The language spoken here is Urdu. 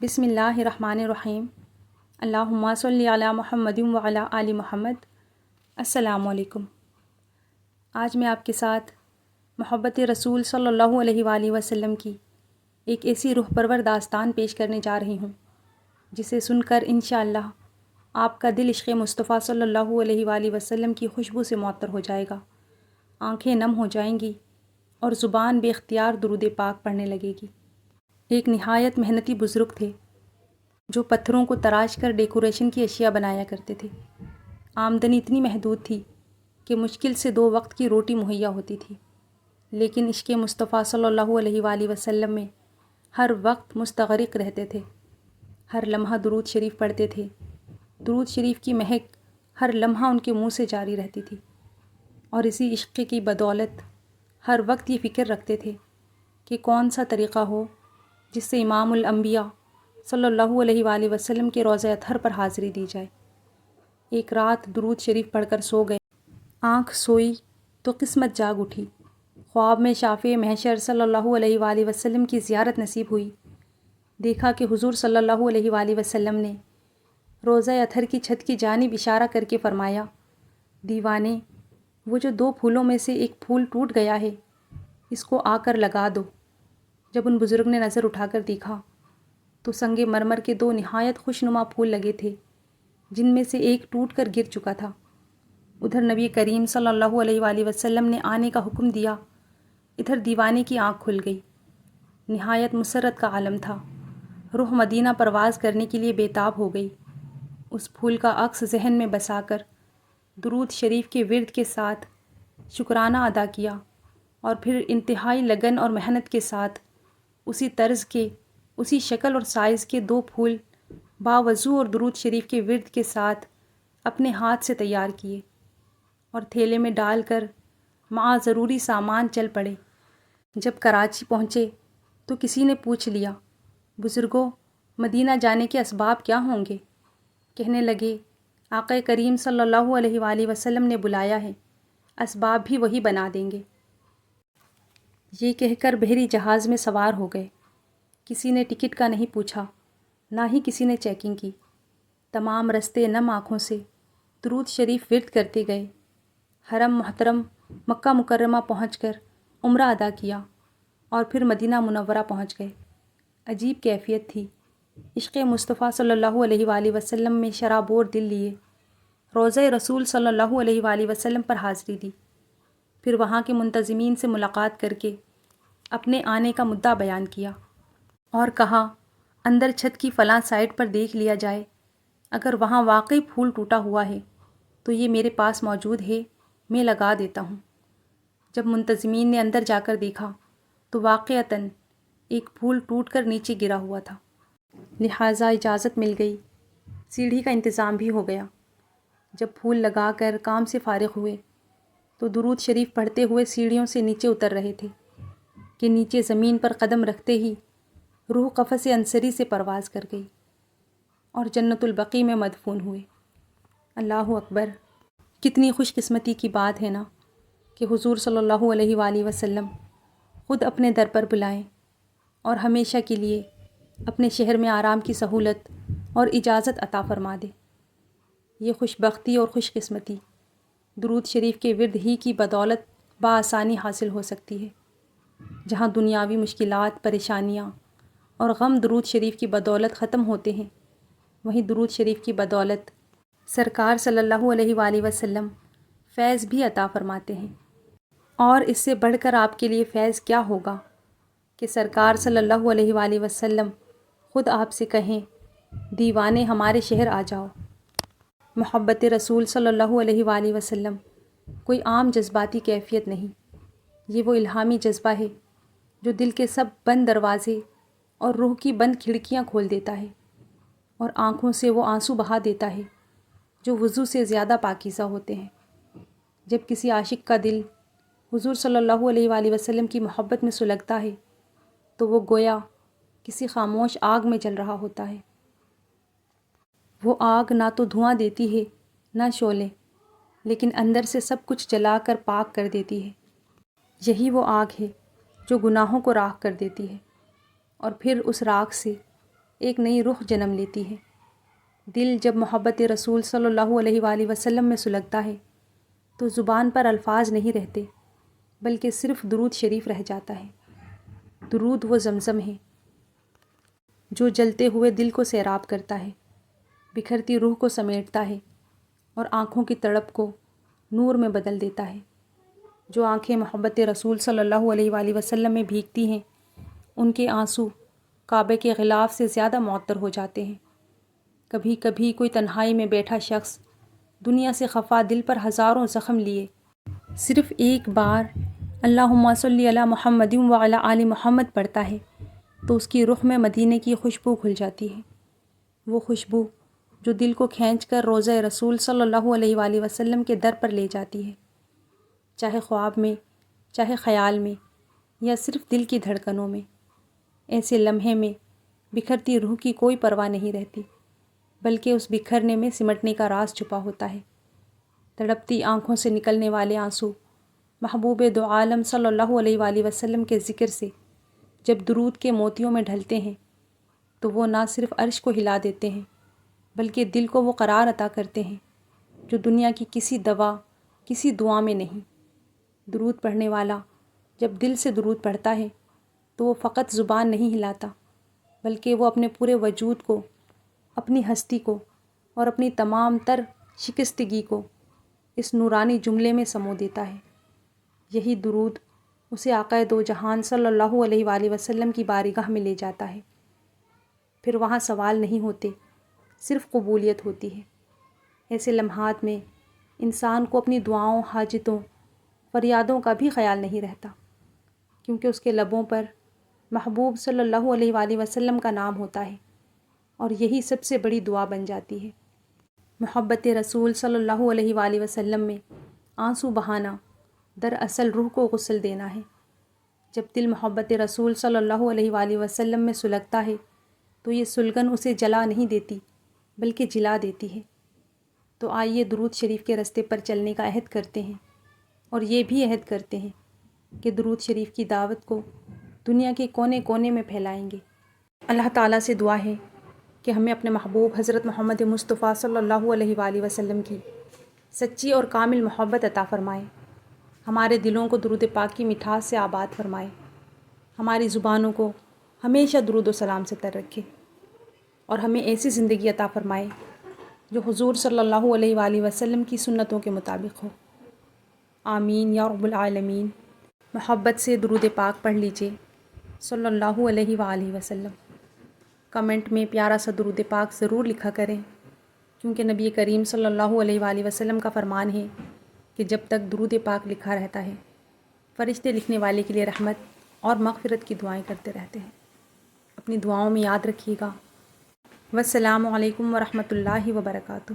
بسم اللہ الرحمن الرحیم۔ اللہم صلی علی محمد وعلی آل محمد۔ السلام علیکم۔ آج میں آپ کے ساتھ محبت رسول صلی اللہ علیہ وآلہ وسلم کی ایک ایسی روح پرور داستان پیش کرنے جا رہی ہوں جسے سن کر انشاءاللہ آپ کا دل عشق مصطفیٰ صلی اللہ علیہ وآلہ وسلم کی خوشبو سے معطر ہو جائے گا، آنکھیں نم ہو جائیں گی اور زبان بے اختیار درود پاک پڑھنے لگے گی۔ ایک نہایت محنتی بزرگ تھے جو پتھروں کو تراش کر ڈیکوریشن کی اشیاء بنایا کرتے تھے۔ آمدنی اتنی محدود تھی کہ مشکل سے 2 وقت کی روٹی مہیا ہوتی تھی، لیکن عشق مصطفیٰ صلی اللہ علیہ وآلہ وسلم میں ہر وقت مستغرق رہتے تھے، ہر لمحہ درود شریف پڑھتے تھے۔ درود شریف کی مہک ہر لمحہ ان کے منہ سے جاری رہتی تھی، اور اسی عشق کی بدولت ہر وقت یہ فکر رکھتے تھے کہ کون سا طریقہ ہو جس سے امام الانبیاء صلی اللہ علیہ وآلہ وسلم کے روضہ اطہر پر حاضری دی جائے۔ ایک رات درود شریف پڑھ کر سو گئے، آنکھ سوئی تو قسمت جاگ اٹھی۔ خواب میں شافع محشر صلی اللہ علیہ وآلہ وسلم کی زیارت نصیب ہوئی۔ دیکھا کہ حضور صلی اللہ علیہ وآلہ وسلم نے روضہ اطہر کی چھت کی جانب اشارہ کر کے فرمایا، دیوانے، وہ جو 2 پھولوں میں سے ایک پھول ٹوٹ گیا ہے، اس کو آ کر لگا دو۔ جب ان بزرگ نے نظر اٹھا کر دیکھا تو سنگ مرمر کے 2 نہایت خوشنما پھول لگے تھے، جن میں سے ایک ٹوٹ کر گر چکا تھا۔ ادھر نبی کریم صلی اللہ علیہ وآلہ وسلم نے آنے کا حکم دیا، ادھر دیوانے کی آنکھ کھل گئی۔ نہایت مسرت کا عالم تھا، روح مدینہ پرواز کرنے کے لیے بےتاب ہو گئی۔ اس پھول کا عکس ذہن میں بسا کر درود شریف کے ورد کے ساتھ شکرانہ ادا کیا، اور پھر انتہائی لگن اور محنت کے ساتھ اسی طرز کے، اسی شکل اور سائز کے 2 پھول باوضو اور درود شریف کے ورد کے ساتھ اپنے ہاتھ سے تیار کیے اور تھیلے میں ڈال کر مع ضروری سامان چل پڑے۔ جب کراچی پہنچے تو کسی نے پوچھ لیا، بزرگوں، مدینہ جانے کے اسباب کیا ہوں گے؟ کہنے لگے، آقا کریم صلی اللہ علیہ وآلہ وسلم نے بلایا ہے، اسباب بھی وہی بنا دیں گے۔ یہ کہہ کر بحری جہاز میں سوار ہو گئے۔ کسی نے ٹکٹ کا نہیں پوچھا، نہ ہی کسی نے چیکنگ کی۔ تمام رستے نم آنکھوں سے درود شریف ورد کرتے گئے۔ حرم محترم مکہ مکرمہ پہنچ کر عمرہ ادا کیا اور پھر مدینہ منورہ پہنچ گئے۔ عجیب کیفیت تھی۔ عشق مصطفیٰ صلی اللہ علیہ وآلہ وسلم میں شرابور دل لیے، روضہ رسول صلی اللہ علیہ وآلہ وسلم پر حاضری دی، پھر وہاں کے منتظمین سے ملاقات کر کے اپنے آنے کا مدعا بیان کیا اور کہا، اندر چھت کی فلاں سائٹ پر دیکھ لیا جائے، اگر وہاں واقعی پھول ٹوٹا ہوا ہے تو یہ میرے پاس موجود ہے، میں لگا دیتا ہوں۔ جب منتظمین نے اندر جا کر دیکھا تو واقعتاً ایک پھول ٹوٹ کر نیچے گرا ہوا تھا، لہٰذا اجازت مل گئی، سیڑھی کا انتظام بھی ہو گیا۔ جب پھول لگا کر کام سے فارغ ہوئے تو درود شریف پڑھتے ہوئے سیڑھیوں سے نیچے اتر رہے تھے کہ نیچے زمین پر قدم رکھتے ہی روح قفس انصری سے پرواز کر گئی اور جنت البقیع میں مدفون ہوئے۔ اللہ اکبر! کتنی خوش قسمتی کی بات ہے نا کہ حضور صلی اللہ علیہ وآلہ وسلم خود اپنے در پر بلائیں اور ہمیشہ کے لیے اپنے شہر میں آرام کی سہولت اور اجازت عطا فرما دے۔ یہ خوش بختی اور خوش قسمتی درود شریف کے ورد ہی کی بدولت بآسانی حاصل ہو سکتی ہے۔ جہاں دنیاوی مشکلات، پریشانیاں اور غم درود شریف کی بدولت ختم ہوتے ہیں، وہیں درود شریف کی بدولت سرکار صلی اللہ علیہ وآلہ وسلم فیض بھی عطا فرماتے ہیں۔ اور اس سے بڑھ کر آپ کے لیے فیض کیا ہوگا کہ سرکار صلی اللہ علیہ وآلہ وسلم خود آپ سے کہیں، دیوانے ہمارے شہر آ جاؤ۔ محبت رسول صلی اللہ علیہ وآلہ وسلم کوئی عام جذباتی کیفیت نہیں، یہ وہ الہامی جذبہ ہے جو دل کے سب بند دروازے اور روح کی بند کھڑکیاں کھول دیتا ہے، اور آنکھوں سے وہ آنسو بہا دیتا ہے جو وضو سے زیادہ پاکیزہ ہوتے ہیں۔ جب کسی عاشق کا دل حضور صلی اللہ علیہ وآلہ وسلم کی محبت میں سلگتا ہے تو وہ گویا کسی خاموش آگ میں جل رہا ہوتا ہے۔ وہ آگ نہ تو دھواں دیتی ہے نہ شعلے، لیکن اندر سے سب کچھ جلا کر پاک کر دیتی ہے۔ یہی وہ آگ ہے جو گناہوں کو راکھ کر دیتی ہے، اور پھر اس راکھ سے ایک نئی روح جنم لیتی ہے۔ دل جب محبت رسول صلی اللہ علیہ وآلہ وسلم میں سلگتا ہے تو زبان پر الفاظ نہیں رہتے، بلکہ صرف درود شریف رہ جاتا ہے۔ درود وہ زمزم ہے جو جلتے ہوئے دل کو سیراب کرتا ہے، بکھرتی روح کو سمیٹتا ہے اور آنکھوں کی تڑپ کو نور میں بدل دیتا ہے۔ جو آنکھیں محبت رسول صلی اللہ علیہ وآلہ وسلم میں بھیگتی ہیں، ان کے آنسو کعبے کے غلاف سے زیادہ معطر ہو جاتے ہیں۔ کبھی کبھی کوئی تنہائی میں بیٹھا شخص دنیا سے خفا دل پر ہزاروں زخم لیے صرف ایک بار اللہم صلی علی محمد وعلی آل محمد پڑھتا ہے تو اس کی رخ میں مدینے کی خوشبو گھل جاتی ہے۔ وہ خوشبو جو دل کو کھینچ کر روضہ رسول صلی اللہ علیہ وآلہ وسلم کے در پر لے جاتی ہے، چاہے خواب میں، چاہے خیال میں، یا صرف دل کی دھڑکنوں میں۔ ایسے لمحے میں بکھرتی روح کی کوئی پرواہ نہیں رہتی، بلکہ اس بکھرنے میں سمٹنے کا راز چھپا ہوتا ہے۔ تڑپتی آنکھوں سے نکلنے والے آنسو محبوب دو عالم صلی اللہ علیہ وآلہ وسلم کے ذکر سے جب درود کے موتیوں میں ڈھلتے ہیں تو وہ نہ صرف عرش کو ہلا دیتے ہیں، بلکہ دل کو وہ قرار عطا کرتے ہیں جو دنیا کی کسی دوا، کسی دعا میں نہیں۔ درود پڑھنے والا جب دل سے درود پڑھتا ہے تو وہ فقط زبان نہیں ہلاتا، بلکہ وہ اپنے پورے وجود کو، اپنی ہستی کو اور اپنی تمام تر شکستگی کو اس نورانی جملے میں سمو دیتا ہے۔ یہی درود اسے آقا دو جہان صلی اللہ علیہ وآلہ وسلم کی بارگاہ میں لے جاتا ہے۔ پھر وہاں سوال نہیں ہوتے، صرف قبولیت ہوتی ہے۔ ایسے لمحات میں انسان کو اپنی دعاؤں، حاجتوں، فریادوں کا بھی خیال نہیں رہتا، کیونکہ اس کے لبوں پر محبوب صلی اللہ علیہ وآلہ وسلم کا نام ہوتا ہے، اور یہی سب سے بڑی دعا بن جاتی ہے۔ محبت رسول صلی اللہ علیہ وآلہ وسلم میں آنسو بہانا دراصل روح کو غسل دینا ہے۔ جب دل محبت رسول صلی اللہ علیہ وآلہ وسلم میں سلگتا ہے تو یہ سلگن اسے جلا نہیں دیتی، بلکہ جلا دیتی ہے۔ تو آئیے درود شریف کے رستے پر چلنے کا عہد کرتے ہیں، اور یہ بھی عہد کرتے ہیں کہ درود شریف کی دعوت کو دنیا کے کونے کونے میں پھیلائیں گے۔ اللہ تعالیٰ سے دعا ہے کہ ہمیں اپنے محبوب حضرت محمد مصطفیٰ صلی اللہ علیہ وآلہ وسلم کی سچی اور کامل محبت عطا فرمائے، ہمارے دلوں کو درود پاک کی مٹھاس سے آباد فرمائے، ہماری زبانوں کو ہمیشہ درود و سلام سے تر رکھے، اور ہمیں ایسی زندگی عطا فرمائے جو حضور صلی اللہ علیہ وآلہ وسلم کی سنتوں کے مطابق ہو۔ آمین یا رب العالمین۔ محبت سے درود پاک پڑھ لیجئے صلی اللہ علیہ وآلہ وسلم۔ کمنٹ میں پیارا سا درود پاک ضرور لکھا کریں، کیونکہ نبی کریم صلی اللہ علیہ وآلہ وسلم کا فرمان ہے کہ جب تک درود پاک لکھا رہتا ہے، فرشتے لکھنے والے کے لیے رحمت اور مغفرت کی دعائیں کرتے رہتے ہیں۔ اپنی دعاؤں میں یاد رکھیے گا۔ والسلام علیکم ورحمۃ اللہ وبرکاتہ۔